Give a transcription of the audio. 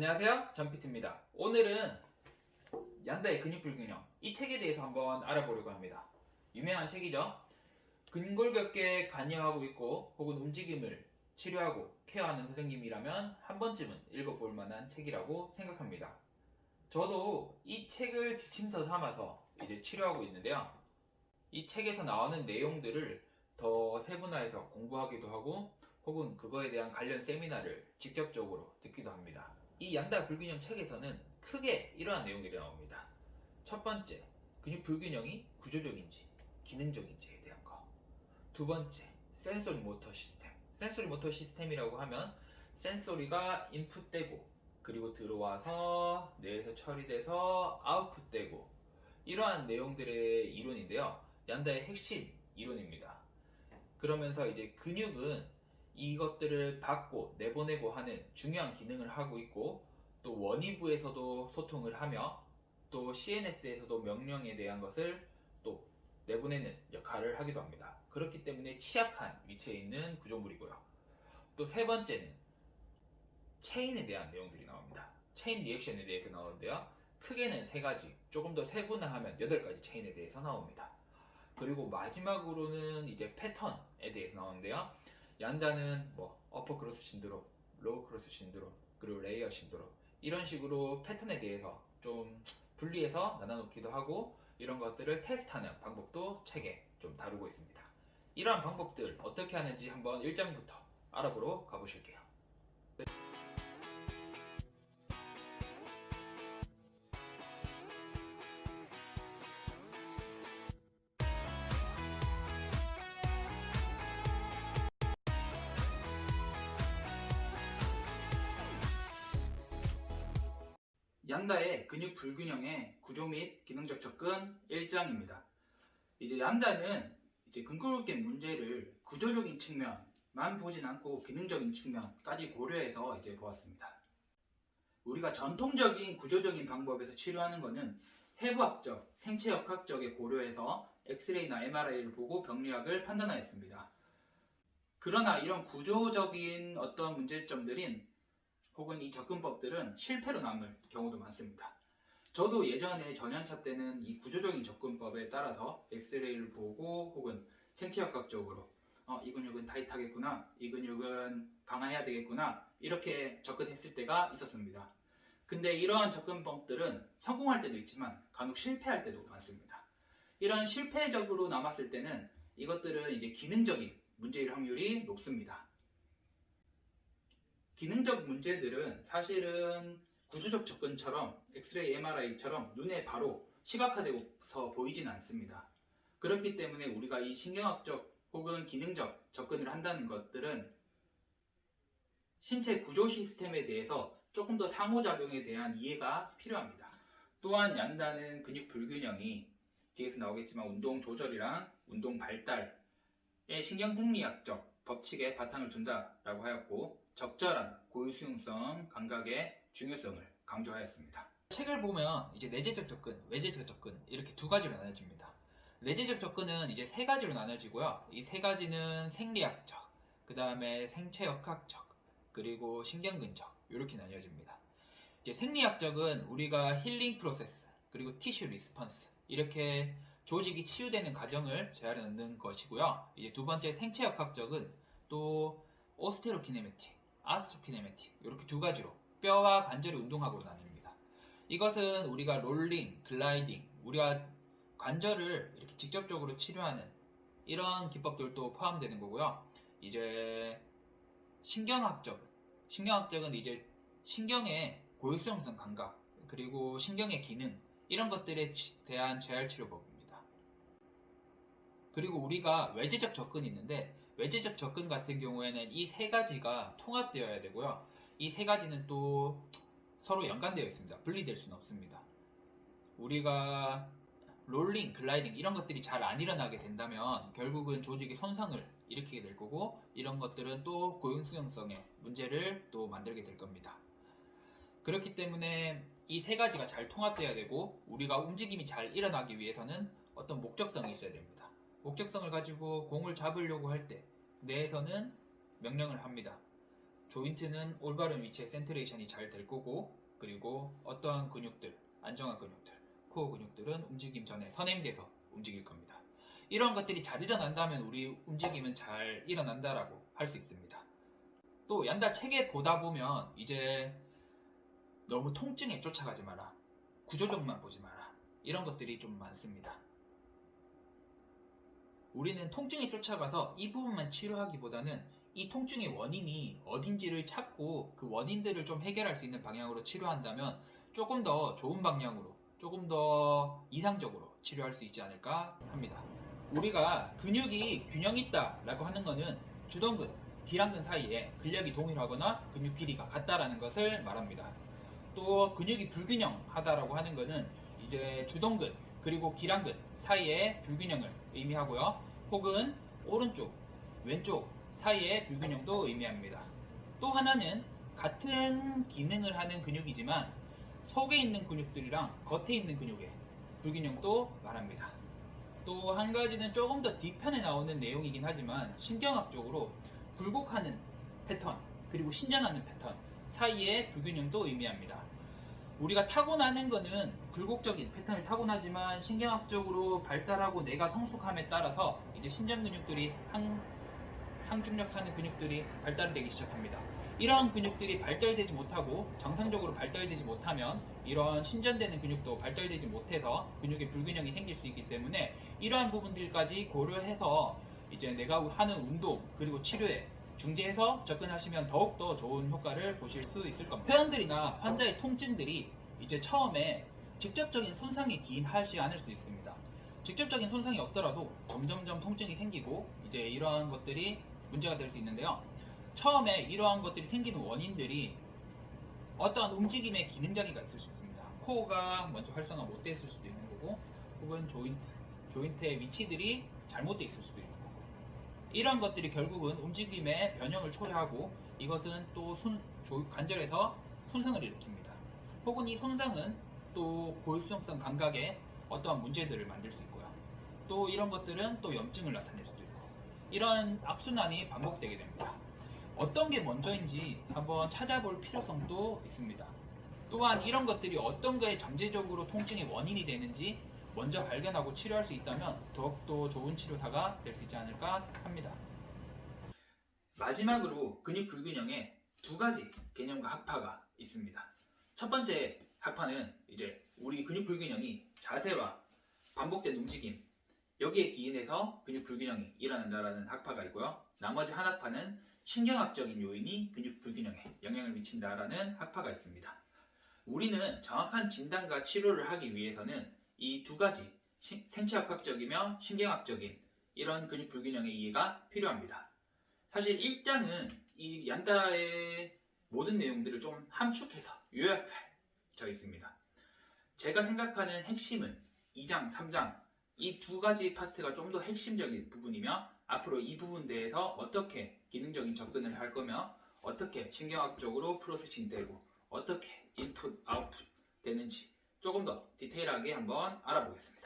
안녕하세요, 전피트입니다. 오늘은 얀다의 근육불균형, 이 책에 대해서 한번 알아보려고 합니다. 유명한 책이죠. 근골격계 관여하고 있고 혹은 움직임을 치료하고 케어하는 선생님이라면 한 번쯤은 읽어볼 만한 책이라고 생각합니다. 저도 이 책을 지침서 삼아서 이제 치료하고 있는데요. 이 책에서 나오는 내용들을 더 세분화해서 공부하기도 하고 혹은 그거에 대한 관련 세미나를 직접적으로 듣기도 합니다. 이 양다 불균형 책에서는 크게 이러한 내용들이 나옵니다. 첫 번째, 근육 불균형이 구조적인지 기능적인지에 대한 거. 두 번째, 센소리 모터 시스템. 센소리 모터 시스템이라고 하면 센소리가 인풋되고 그리고 들어와서 뇌에서 처리돼서 아웃풋되고 이러한 내용들의 이론인데요. 얀다의 핵심 이론입니다. 그러면서 이제 근육은 이것들을 받고 내보내고 하는 중요한 기능을 하고 있고 또 원위부에서도 소통을 하며 또 CNS에서도 명령에 대한 것을 또 내보내는 역할을 하기도 합니다. 그렇기 때문에 취약한 위치에 있는 구조물이고요. 또 세 번째는 체인에 대한 내용들이 나옵니다. 체인 리액션에 대해서 나오는데요. 크게는 세 가지, 조금 더 세분화하면 8가지 체인에 대해서 나옵니다. 그리고 마지막으로는 이제 패턴에 대해서 나오는데요. 얀다는 뭐 어퍼 크로스 신드롬, 로우 크로스 신드롬, 그리고 레이어 신드롬 이런 식으로 패턴에 대해서 좀 분리해서 나눠놓기도 하고 이런 것들을 테스트하는 방법도 책에 좀 다루고 있습니다. 이러한 방법들 어떻게 하는지 한번 1장부터 알아보러 가보실게요. 얀다의 근육 불균형의 구조 및 기능적 접근 1장입니다. 이제 얀다는 이제 근골격계 문제를 구조적인 측면만 보진 않고 기능적인 측면까지 고려해서 이제 보았습니다. 우리가 전통적인 구조적인 방법에서 치료하는 것은 해부학적, 생체역학적에 고려해서 엑스레이나 MRI를 보고 병리학을 판단하였습니다. 그러나 이런 구조적인 어떤 문제점들인 혹은 이 접근법들은 실패로 남을 경우도 많습니다. 저도 예전에 전연차 때는 이 구조적인 접근법에 따라서 엑스레이를 보고 혹은 생체역학적으로 이 근육은 타이트하겠구나, 이 근육은 강화해야 되겠구나 이렇게 접근했을 때가 있었습니다. 근데 이러한 접근법들은 성공할 때도 있지만 간혹 실패할 때도 많습니다. 이런 실패적으로 남았을 때는 이것들은 이제 기능적인 문제일 확률이 높습니다. 기능적 문제들은 사실은 구조적 접근처럼 엑스레이 MRI처럼 눈에 바로 시각화되어서 보이진 않습니다. 그렇기 때문에 우리가 이 신경학적 혹은 기능적 접근을 한다는 것들은 신체 구조 시스템에 대해서 조금 더 상호작용에 대한 이해가 필요합니다. 또한 얀다는 근육 불균형이 뒤에서 나오겠지만 운동 조절이랑 운동 발달의 신경생리학적 법칙에 바탕을 둔다라고 하였고 적절한 고유수용성 감각의 중요성을 강조하였습니다. 책을 보면 이제 내재적 접근, 외재적 접근 이렇게 두 가지로 나눠집니다. 내재적 접근은 이제 세 가지로 나눠지고요. 이 세 가지는 생리학적, 그 다음에 생체역학적, 그리고 신경근적 이렇게 나뉘어집니다. 이제 생리학적은 우리가 힐링 프로세스, 그리고 티슈 리스폰스 이렇게 조직이 치유되는 과정을 제한해 넣는 것이고요. 이제 두 번째 생체역학적은 또 오스테로키네매틱, 아스트로키네매틱 이렇게 두 가지로 뼈와 관절의 운동학으로 나뉩니다. 이것은 우리가 롤링, 글라이딩, 우리가 관절을 이렇게 직접적으로 치료하는 이런 기법들도 포함되는 거고요. 이제 신경학적은 이제 신경의 고유수용성 감각 그리고 신경의 기능 이런 것들에 대한 재활치료법입니다. 그리고 우리가 외재적 접근이 있는데 외재적 접근 같은 경우에는 이 세 가지가 통합되어야 되고요. 이 세 가지는 또 서로 연관되어 있습니다. 분리될 수는 없습니다. 우리가 롤링, 글라이딩 이런 것들이 잘 안 일어나게 된다면 결국은 조직이 손상을 일으키게 될 거고 이런 것들은 또 고용수용성의 문제를 또 만들게 될 겁니다. 그렇기 때문에 이 세 가지가 잘 통합돼야 되고 우리가 움직임이 잘 일어나기 위해서는 어떤 목적성이 있어야 됩니다. 목적성을 가지고 공을 잡으려고 할 때 뇌에서는 명령을 합니다. 조인트는 올바른 위치에 센트레이션이 잘 될 거고, 그리고 어떠한 근육들, 안정한 근육들, 코어 근육들은 움직임 전에 선행돼서 움직일 겁니다. 이런 것들이 잘 일어난다면 우리 움직임은 잘 일어난다라고 할 수 있습니다. 또 얀다 체계 보다 보면 이제 너무 통증에 쫓아가지 마라, 구조적만 보지 마라, 이런 것들이 좀 많습니다. 우리는 통증에 쫓아가서 이 부분만 치료하기보다는 이 통증의 원인이 어딘지를 찾고 그 원인들을 좀 해결할 수 있는 방향으로 치료한다면 조금 더 좋은 방향으로, 조금 더 이상적으로 치료할 수 있지 않을까 합니다. 우리가 근육이 균형 있다라고 하는 것은 주동근, 기랑근 사이에 근력이 동일하거나 근육 길이가 같다라는 것을 말합니다. 또 근육이 불균형하다라고 하는 것은 이제 주동근 그리고 기랑근 사이의 불균형을 의미하고요. 혹은 오른쪽, 왼쪽 사이의 불균형도 의미합니다. 또 하나는 같은 기능을 하는 근육이지만 속에 있는 근육들이랑 겉에 있는 근육의 불균형도 말합니다. 또 한 가지는 조금 더 뒤편에 나오는 내용이긴 하지만 신경학적으로 굴곡하는 패턴 그리고 신전하는 패턴 사이의 불균형도 의미합니다. 우리가 타고나는 거는 굴곡적인 패턴을 타고나지만 신경학적으로 발달하고 뇌가 성숙함에 따라서 이제 신전 근육들이 항중력하는 근육들이 발달되기 시작합니다. 이러한 근육들이 발달되지 못하고 정상적으로 발달되지 못하면 이런 신전되는 근육도 발달되지 못해서 근육의 불균형이 생길 수 있기 때문에 이러한 부분들까지 고려해서 이제 내가 하는 운동 그리고 치료에 중재해서 접근하시면 더욱더 좋은 효과를 보실 수 있을 겁니다. 회원들이나 환자의 통증들이 이제 처음에 직접적인 손상이 기인하지 않을 수 있습니다. 직접적인 손상이 없더라도 점점점 통증이 생기고 이제 이러한 것들이 문제가 될 수 있는데요. 처음에 이러한 것들이 생기는 원인들이 어떠한 움직임의 기능 장애가 있을 수 있습니다. 코어가 먼저 활성화 못 됐을 수도 있는 거고, 혹은 조인트의 위치들이 잘못되어 있을 수도 있는 거고, 이러한 것들이 결국은 움직임의 변형을 초래하고 이것은 또 관절에서 손상을 일으킵니다. 혹은 이 손상은 또 고유수용성 감각에 어떠한 문제들을 만들 수 있고요. 또 이런 것들은 또 염증을 나타낼 수도 있고, 이런 악순환이 반복되게 됩니다. 어떤 게 먼저인지 한번 찾아볼 필요성도 있습니다. 또한 이런 것들이 어떤 거에 잠재적으로 통증의 원인이 되는지 먼저 발견하고 치료할 수 있다면 더욱더 좋은 치료사가 될 수 있지 않을까 합니다. 마지막으로 근육 불균형에 두 가지 개념과 학파가 있습니다. 첫 번째 학파는 이제 우리 근육 불균형이 자세와 반복된 움직임, 여기에 기인해서 근육 불균형이 일어난다라는 학파가 있고요. 나머지 한 학파는 신경학적인 요인이 근육 불균형에 영향을 미친다라는 학파가 있습니다. 우리는 정확한 진단과 치료를 하기 위해서는 이 두 가지 생체학적이며 신경학적인 이런 근육 불균형의 이해가 필요합니다. 사실 1장은 이 얀다의 모든 내용들을 좀 함축해서 요약되어 있습니다. 제가 생각하는 핵심은 2장, 3장 이 두 가지 파트가 좀 더 핵심적인 부분이며 앞으로 이 부분 대해서 어떻게 기능적인 접근을 할 거며 어떻게 신경학적으로 프로세싱 되고 어떻게 인풋, 아웃풋 되는지 조금 더 디테일하게 한번 알아보겠습니다.